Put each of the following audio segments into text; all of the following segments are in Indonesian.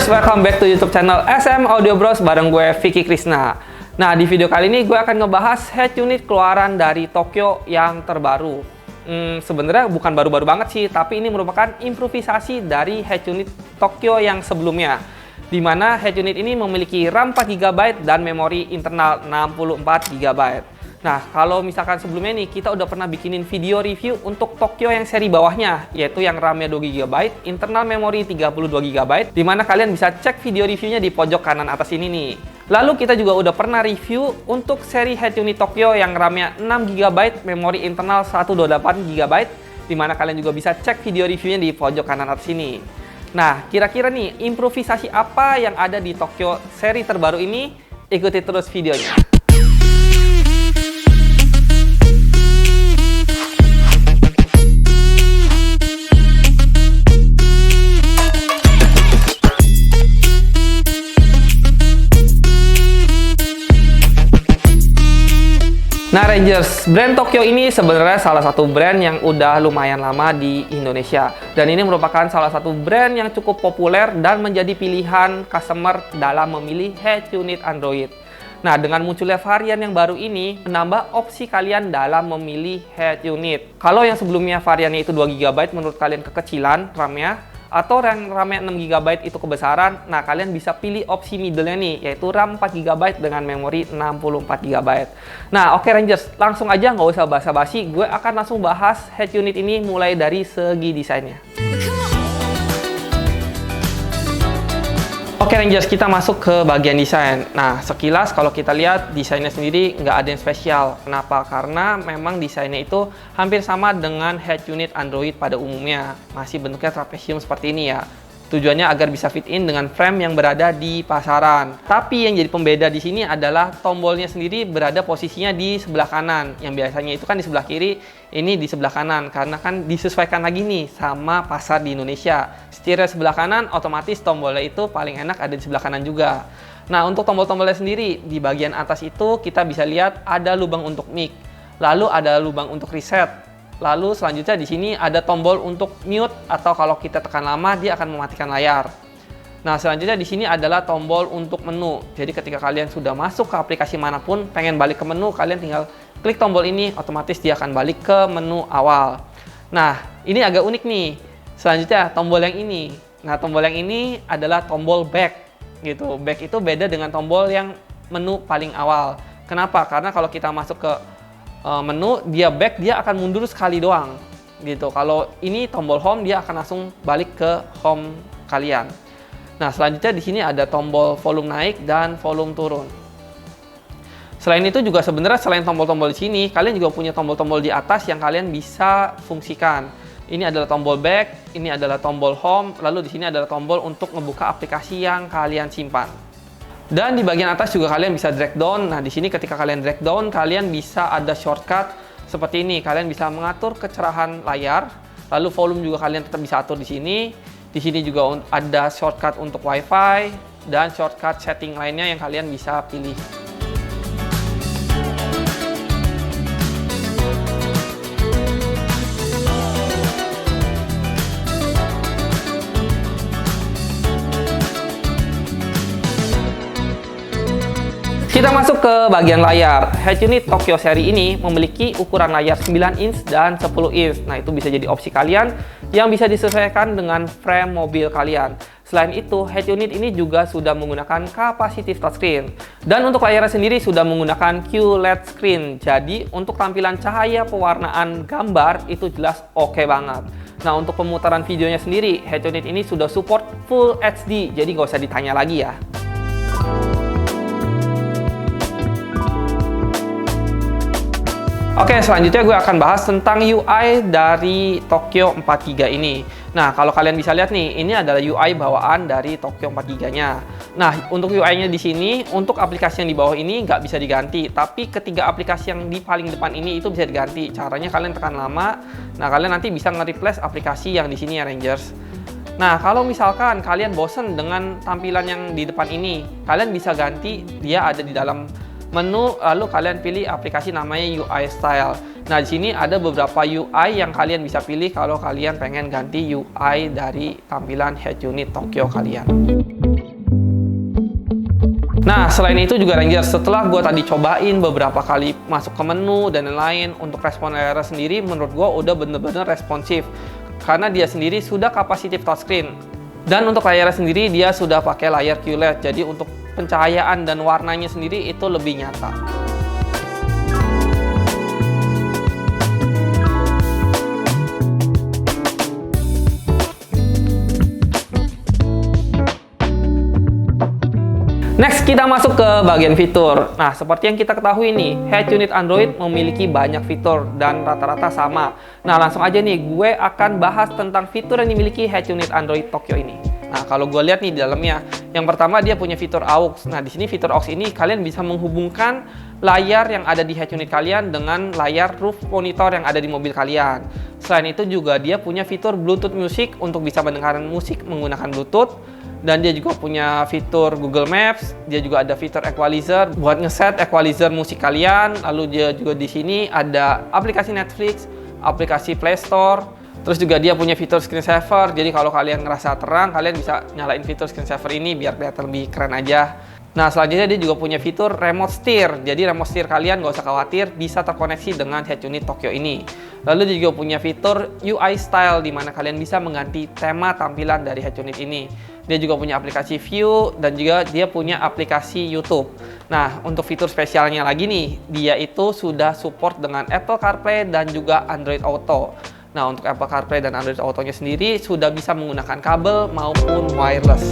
Rangers, welcome back to YouTube channel SM Audio Bros bareng gue Vicky Krisna. Nah, di video kali ini gue akan ngebahas head unit keluaran dari Tokyo yang terbaru. Sebenarnya bukan baru-baru banget sih, tapi ini merupakan improvisasi dari head unit Tokyo yang sebelumnya. Di mana head unit ini memiliki RAM 4GB dan memori internal 64GB. Nah, kalau misalkan sebelumnya nih, kita udah pernah bikinin video review untuk Tokyo yang seri bawahnya, yaitu yang RAM-nya 2GB, internal memori 32GB, dimana kalian bisa cek video reviewnya di pojok kanan atas ini nih. Lalu kita juga udah pernah review untuk seri head unit Tokyo yang RAM-nya 6GB, memori internal 128GB, dimana kalian juga bisa cek video reviewnya di pojok kanan atas ini. Nah, kira-kira nih, improvisasi apa yang ada di Tokyo seri terbaru ini? Ikuti terus videonya. Nah, Rangers, brand Tokyo ini sebenarnya salah satu brand yang udah lumayan lama di Indonesia. Dan ini merupakan salah satu brand yang cukup populer dan menjadi pilihan customer dalam memilih head unit Android. Nah, dengan munculnya varian yang baru ini, menambah opsi kalian dalam memilih head unit. Kalau yang sebelumnya variannya itu 2GB, menurut kalian kekecilan RAM-nya, atau RAM-nya 6GB itu kebesaran, nah kalian bisa pilih opsi middle-nya nih, yaitu RAM 4GB dengan memori 64GB. Nah, oke Rangers, langsung aja nggak usah basa-basi, gue akan langsung bahas head unit ini mulai dari segi desainnya. Oke Rangers, kita masuk ke bagian desain. Nah, sekilas kalau kita lihat desainnya sendiri nggak ada yang spesial. Kenapa? Karena memang desainnya itu hampir sama dengan head unit Android pada umumnya. Masih bentuknya trapesium seperti ini ya. Tujuannya agar bisa fit in dengan frame yang berada di pasaran. Tapi yang jadi pembeda di sini adalah tombolnya sendiri berada posisinya di sebelah kanan. Yang biasanya itu kan di sebelah kiri, ini di sebelah kanan. Karena kan disesuaikan lagi nih sama pasar di Indonesia. Setirnya sebelah kanan, otomatis tombolnya itu paling enak ada di sebelah kanan juga. Nah, untuk tombol-tombolnya sendiri, di bagian atas itu kita bisa lihat ada lubang untuk mic. Lalu ada lubang untuk reset. Lalu selanjutnya di sini ada tombol untuk mute atau kalau kita tekan lama dia akan mematikan layar. Nah, selanjutnya di sini adalah tombol untuk menu. Jadi ketika kalian sudah masuk ke aplikasi manapun, pengen balik ke menu, kalian tinggal klik tombol ini, otomatis dia akan balik ke menu awal. Nah, ini agak unik nih. Selanjutnya tombol yang ini. Nah, tombol yang ini adalah tombol back gitu. Back itu beda dengan tombol yang menu paling awal. Kenapa? Karena kalau kita masuk ke menu, dia back, dia akan mundur sekali doang gitu. Kalau ini tombol home, dia akan langsung balik ke home kalian. Nah, selanjutnya di sini ada tombol volume naik dan volume turun. Selain itu juga sebenarnya selain tombol-tombol di sini, kalian juga punya tombol-tombol di atas yang kalian bisa fungsikan. Ini adalah tombol back, ini adalah tombol home, lalu di sini adalah tombol untuk membuka aplikasi yang kalian simpan. Dan di bagian atas juga kalian bisa drag down. Nah, di sini ketika kalian drag down, kalian bisa ada shortcut seperti ini. Kalian bisa mengatur kecerahan layar. Lalu volume juga kalian tetap bisa atur di sini. Di sini juga ada shortcut untuk WiFi dan shortcut setting lainnya yang kalian bisa pilih. Kita masuk ke bagian layar. Head unit Tokyo seri ini memiliki ukuran layar 9 inch dan 10 inch. Nah, itu bisa jadi opsi kalian yang bisa disesuaikan dengan frame mobil kalian. Selain itu, head unit ini juga sudah menggunakan capacitive touchscreen. Dan untuk layarnya sendiri sudah menggunakan QLED screen. Jadi, untuk tampilan cahaya pewarnaan gambar itu jelas oke banget. Nah, untuk pemutaran videonya sendiri, head unit ini sudah support Full HD. Jadi, nggak usah ditanya lagi ya. Oke, selanjutnya gue akan bahas tentang UI dari Tokyo 4GB ini. Nah, kalau kalian bisa lihat nih, ini adalah UI bawaan dari Tokyo 4GB-nya. Nah, untuk UI-nya di sini, untuk aplikasi yang di bawah ini nggak bisa diganti. Tapi ketiga aplikasi yang di paling depan ini itu bisa diganti. Caranya kalian tekan lama, nah kalian nanti bisa nge-replace aplikasi yang di sini ya, Rangers. Nah, kalau misalkan kalian bosen dengan tampilan yang di depan ini, kalian bisa ganti, dia ada di dalam menu, lalu kalian pilih aplikasi namanya UI Style. Nah, di sini ada beberapa UI yang kalian bisa pilih kalau kalian pengen ganti UI dari tampilan head unit Tokyo kalian. Nah, selain itu juga Ranger, setelah gue tadi cobain beberapa kali masuk ke menu dan lain-lain, untuk respon layarnya sendiri menurut gue udah bener-bener responsif. Karena dia sendiri sudah capacitive touchscreen. Dan untuk layarnya sendiri dia sudah pakai layar QLED, jadi untuk pencahayaan dan warnanya sendiri itu lebih nyata. Next, kita masuk ke bagian fitur. Nah, seperti yang kita ketahui nih, head unit Android memiliki banyak fitur dan rata-rata sama. Nah, langsung aja nih, gue akan bahas tentang fitur yang dimiliki head unit Android Tokyo ini. Nah, kalau gue lihat nih di dalamnya, yang pertama dia punya fitur AUX. Nah, di sini fitur AUX ini kalian bisa menghubungkan layar yang ada di head unit kalian dengan layar roof monitor yang ada di mobil kalian. Selain itu juga dia punya fitur Bluetooth Music untuk bisa mendengarkan musik menggunakan Bluetooth. Dan dia juga punya fitur Google Maps, dia juga ada fitur equalizer buat ngeset equalizer musik kalian. Lalu dia juga di sini ada aplikasi Netflix, aplikasi Play Store. Terus juga dia punya fitur screensaver. Jadi kalau kalian ngerasa terang, kalian bisa nyalain fitur screensaver ini biar kelihatan lebih keren aja. Nah, selanjutnya dia juga punya fitur remote steer. Jadi remote steer kalian nggak usah khawatir, bisa terkoneksi dengan head unit Tokyo ini. Lalu dia juga punya fitur UI style, di mana kalian bisa mengganti tema tampilan dari head unit ini. Dia juga punya aplikasi View dan juga dia punya aplikasi YouTube. Nah, untuk fitur spesialnya lagi nih, dia itu sudah support dengan Apple CarPlay dan juga Android Auto. Nah, untuk Apple CarPlay dan Android Auto-nya sendiri sudah bisa menggunakan kabel maupun wireless.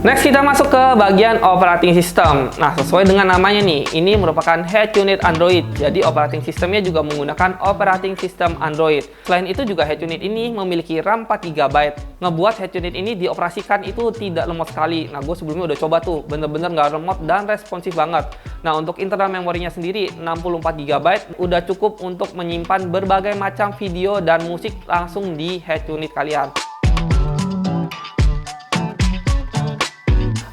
Next, kita masuk ke bagian operating system. Nah, sesuai dengan namanya nih, ini merupakan head unit Android. Jadi operating systemnya juga menggunakan operating system Android. Selain itu juga head unit ini memiliki RAM 4GB. Ngebuat head unit ini dioperasikan itu tidak lemot sekali. Nah, gue sebelumnya udah coba tuh, bener-bener nggak lemot dan responsif banget. Nah, untuk internal memorinya sendiri 64GB udah cukup untuk menyimpan berbagai macam video dan musik langsung di head unit kalian.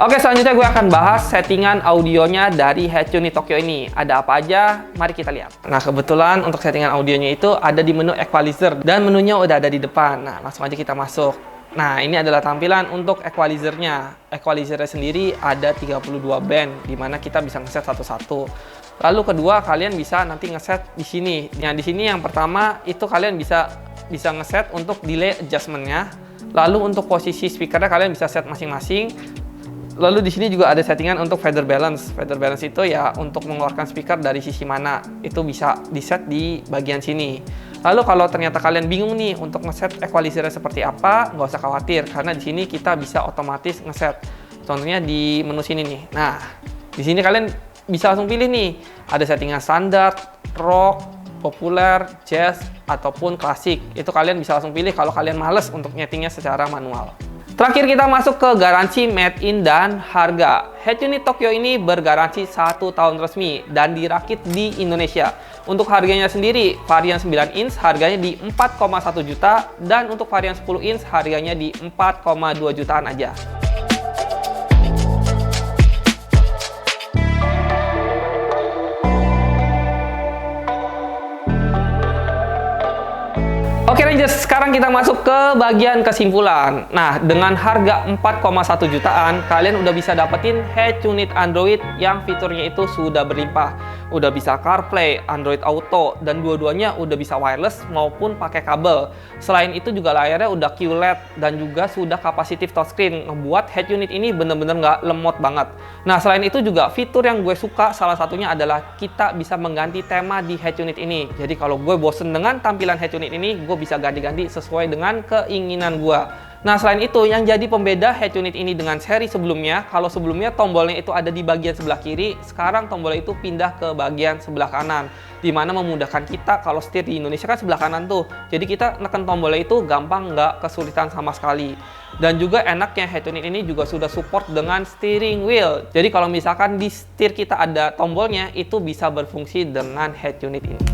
Oke, selanjutnya gue akan bahas settingan audionya dari head unit Tokyo ini. Ada apa aja? Mari kita lihat. Nah, kebetulan untuk settingan audionya itu ada di menu equalizer dan menunya udah ada di depan. Nah, langsung aja kita masuk. Nah, ini adalah tampilan untuk equalizernya. Equalizernya sendiri ada 32 band, di mana kita bisa ngeset satu-satu. Lalu kedua, kalian bisa nanti ngeset di sini. Yang di sini yang pertama itu kalian bisa ngeset untuk delay adjustment-nya. Lalu untuk posisi speakernya kalian bisa set masing-masing. Lalu di sini juga ada settingan untuk feather balance. Feather balance itu ya untuk mengeluarkan speaker dari sisi mana. Itu bisa di-set di bagian sini. Lalu kalau ternyata kalian bingung nih untuk ngeset equalizernya seperti apa, nggak usah khawatir karena di sini kita bisa otomatis ngeset. Contohnya di menu sini nih. Nah, di sini kalian bisa langsung pilih nih. Ada settingan standar, rock, populer, jazz, ataupun klasik. Itu kalian bisa langsung pilih kalau kalian males untuk nyetingnya secara manual. Terakhir kita masuk ke garansi made in dan harga. Head unit Tokyo ini bergaransi 1 tahun resmi dan dirakit di Indonesia. Untuk harganya sendiri, varian 9 inch harganya di 4,1 juta dan untuk varian 10 inch harganya di 4,2 jutaan aja. Oke Rangers, sekarang kita masuk ke bagian kesimpulan. Nah, dengan harga 4,1 jutaan, kalian udah bisa dapetin head unit Android yang fiturnya itu sudah berlimpah. Udah bisa CarPlay, Android Auto, dan dua-duanya udah bisa wireless maupun pakai kabel. Selain itu juga layarnya udah QLED dan juga sudah capacitive touchscreen, ngebuat head unit ini bener-bener nggak lemot banget. Nah, selain itu juga fitur yang gue suka salah satunya adalah kita bisa mengganti tema di head unit ini. Jadi kalau gue bosen dengan tampilan head unit ini, gue bisa ganti-ganti sesuai dengan keinginan gue. Nah, selain itu yang jadi pembeda head unit ini dengan seri sebelumnya, kalau sebelumnya tombolnya itu ada di bagian sebelah kiri, sekarang tombolnya itu pindah ke bagian sebelah kanan, dimana memudahkan kita kalau setir di Indonesia kan sebelah kanan tuh, jadi kita neken tombolnya itu gampang, nggak kesulitan sama sekali. Dan juga enaknya head unit ini juga sudah support dengan steering wheel, jadi kalau misalkan di setir kita ada tombolnya, itu bisa berfungsi dengan head unit ini.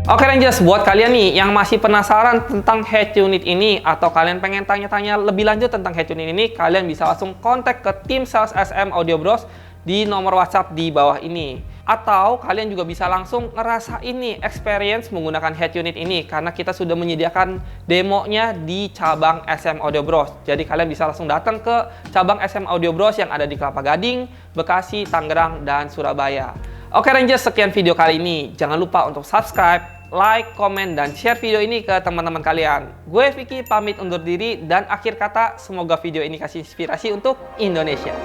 Oke Rangers, buat kalian nih yang masih penasaran tentang head unit ini atau kalian pengen tanya-tanya lebih lanjut tentang head unit ini, kalian bisa langsung kontak ke tim sales SM Audio Bros di nomor WhatsApp di bawah ini. Atau kalian juga bisa langsung ngerasain nih experience menggunakan head unit ini karena kita sudah menyediakan demonya di cabang SM Audio Bros. Jadi kalian bisa langsung datang ke cabang SM Audio Bros yang ada di Kelapa Gading, Bekasi, Tangerang, dan Surabaya. Oke Rangers, sekian video kali ini. Jangan lupa untuk subscribe, like, komen, dan share video ini ke teman-teman kalian. Gue Vicky pamit undur diri dan akhir kata semoga video ini kasih inspirasi untuk Indonesia.